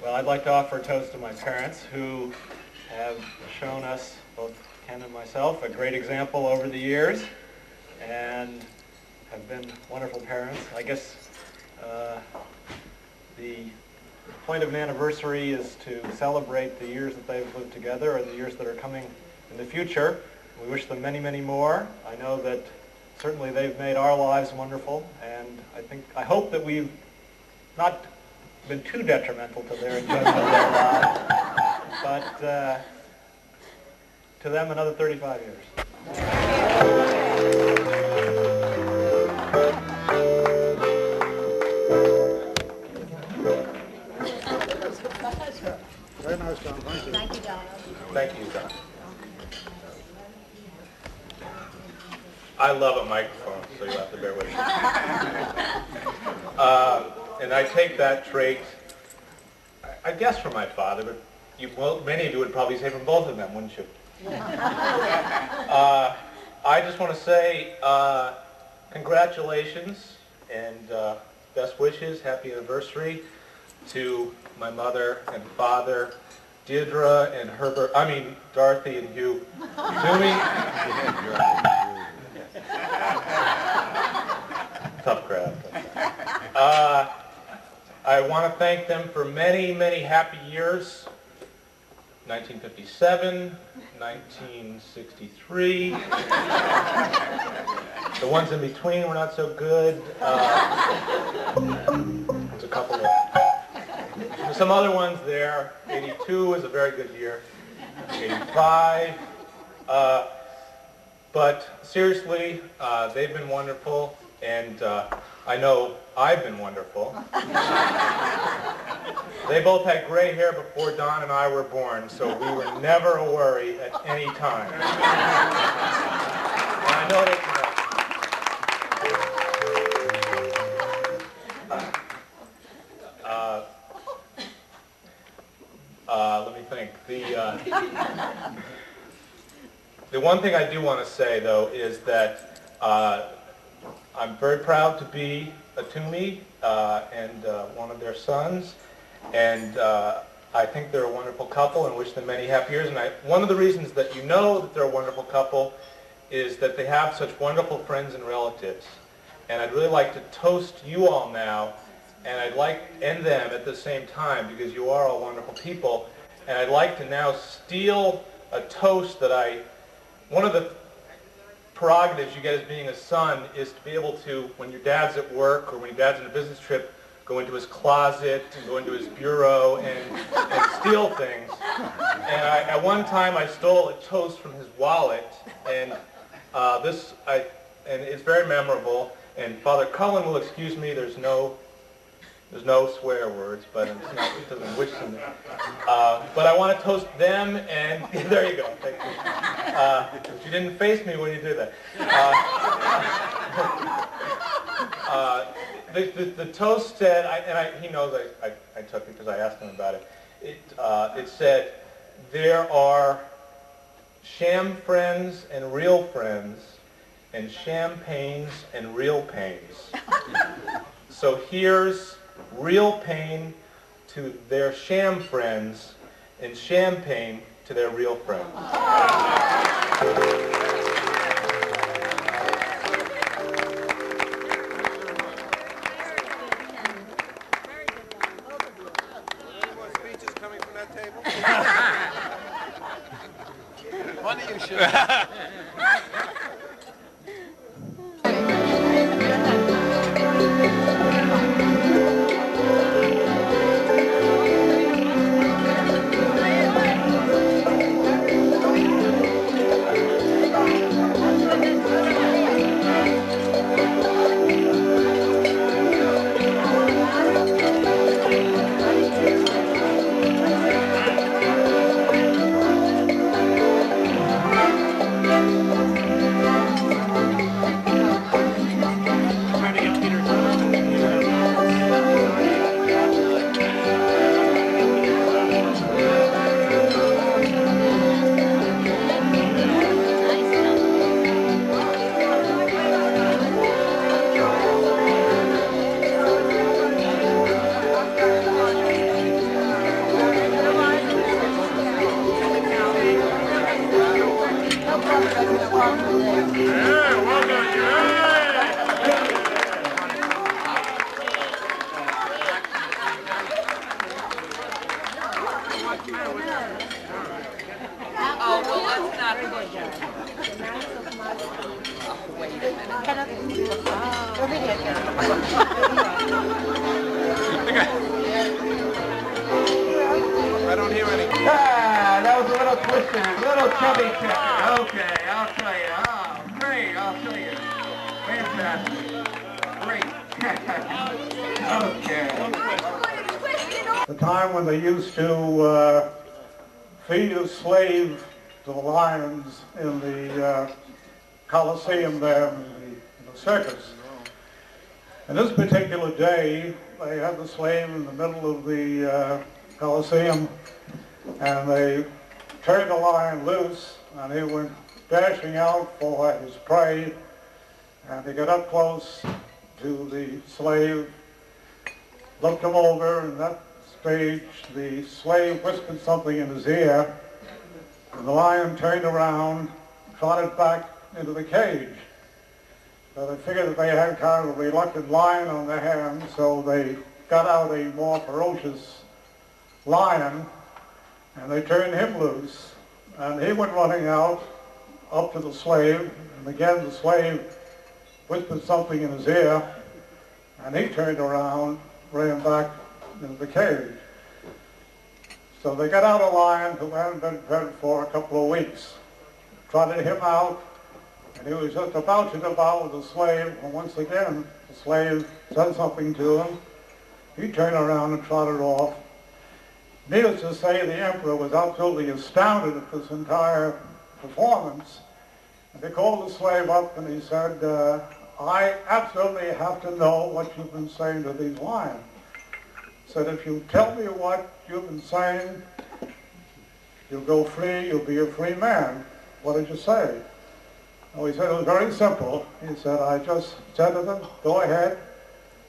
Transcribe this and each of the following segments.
Well, I'd like to offer a toast to my parents who have shown us, both Ken and myself, a great example over the years and have been wonderful parents. I guess the point of an anniversary is to celebrate the years that they've lived together and the years that are coming in the future. We wish them many, many more. I know that certainly they've made our lives wonderful, and I hope that we've not been too detrimental to their enjoyment of their lives, but to them another 35 years. Very nice, John. Thank you. Thank you, John. Thank you, John. I love a microphone, so you'll have to bear with me. And I take that trait, I guess, from my father, but many of you would probably say from both of them, wouldn't you? I just want to say congratulations and best wishes, happy anniversary to my mother and father, Deirdre and Herbert, Dorothy and Hugh. Tough crowd. I want to thank them for many, many happy years. 1957, 1963. The ones in between were not so good. There's a couple of... There's some other ones there. 82 was a very good year. 85. But seriously, they've been wonderful, and I know I've been wonderful. They both had gray hair before Don and I were born, so we were never a worry at any time. And I know they let me think. The one thing I do want to say, though, is that I'm very proud to be a Toomey and one of their sons, and I think they're a wonderful couple and wish them many happy years. And one of the reasons that you know that they're a wonderful couple is that they have such wonderful friends and relatives. And I'd really like to toast you all now, and I'd like and them at the same time, because you are all wonderful people. And I'd like to now steal a toast that one of the prerogatives you get as being a son is to be able to, when your dad's at work or when your dad's on a business trip, go into his closet and go into his bureau and steal things. And at one time I stole a toast from his wallet, and and it's very memorable. And Father Cullen will excuse me. There's no swear words, but it doesn't wish them. But I want to toast them, and there you go. Thank you. You didn't face me when you did that. The toast said, he knows I took it because I asked him about it. It said, there are sham friends and real friends, and champagnes and real pains. So here's real pain to their sham friends, and champagne to their real friends. Any more speeches coming from that table? One of you should. I don't hear any. Ah, that was a little twisted, a little chubby checker. Okay, I'll tell you. Oh, great, I'll tell you. Fantastic. Great. Okay. The time when they used to feed a slave to the lions in the Coliseum there in the circus. And this particular day, they had the slave in the middle of the Coliseum, and they turned the lion loose, and he went dashing out for his prey, and he got up close to the slave, looked him over, and that stage the slave whispered something in his ear, and the lion turned around, trotted back into the cage. So they figured that they had kind of a reluctant lion on their hands, so they got out a more ferocious lion, and they turned him loose, and he went running out up to the slave, and again the slave whispered something in his ear, and he turned around, ran back into the cage. So they got out a lion who hadn't been fed for a couple of weeks, trotted him out, and he was just about to devour the slave, and once again the slave said something to him. He turned around and trotted off. Needless to say, the emperor was absolutely astounded at this entire performance. And they called the slave up and he said, I absolutely have to know what you've been saying to these lions. He said, if you tell me what you've been saying, you'll go free, you'll be a free man. What did you say? Well, he said it was very simple. He said, I just said to them, go ahead,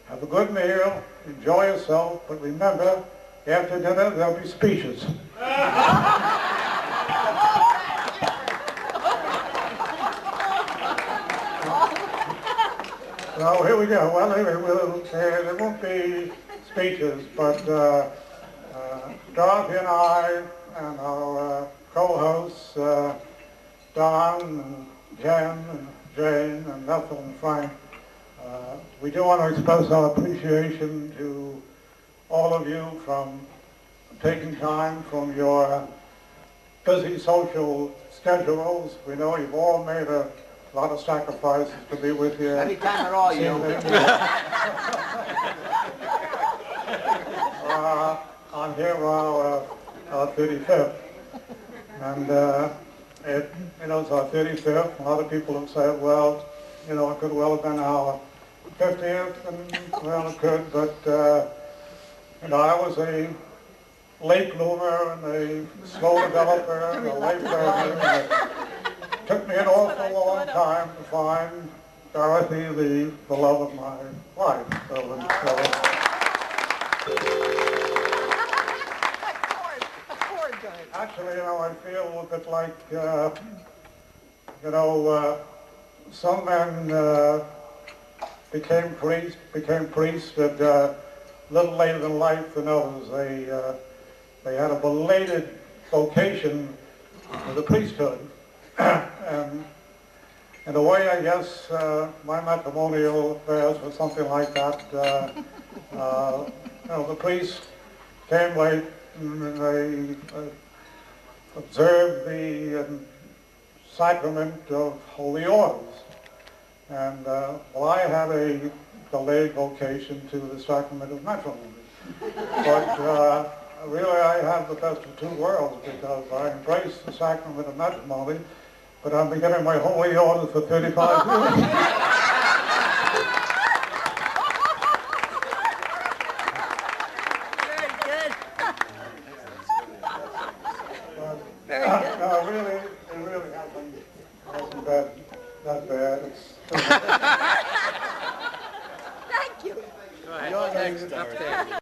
have a good meal, enjoy yourself, but remember, after dinner there'll be speeches. So here we go. Well, there won't be speeches, but Dorothy and I and our co-hosts, Don and Jen and Jane and Ethel and Frank, we do want to express our appreciation to all of you from taking time from your busy social schedules. We know you've all made a lot of sacrifices to be with you. Anytime at all, you know. On here our 35th. And it's our 35th. A lot of people have said, well, it could well have been our 50th, and well, it could, but I was a late bloomer and a slow developer and a late learner. And it took me an awful long time to find Dorothy, the love of my life. Actually, I feel a bit like, some men became priests at a little later in life than others. They had a belated vocation to the priesthood. And in a way, I guess, my matrimonial affairs were something like that. The priest came late and they observed the sacrament of holy orders. And I had a delayed vocation to the sacrament of matrimony. But really I have the best of two worlds, because I embrace the sacrament of matrimony, but I'm beginning my holy orders for 35 years.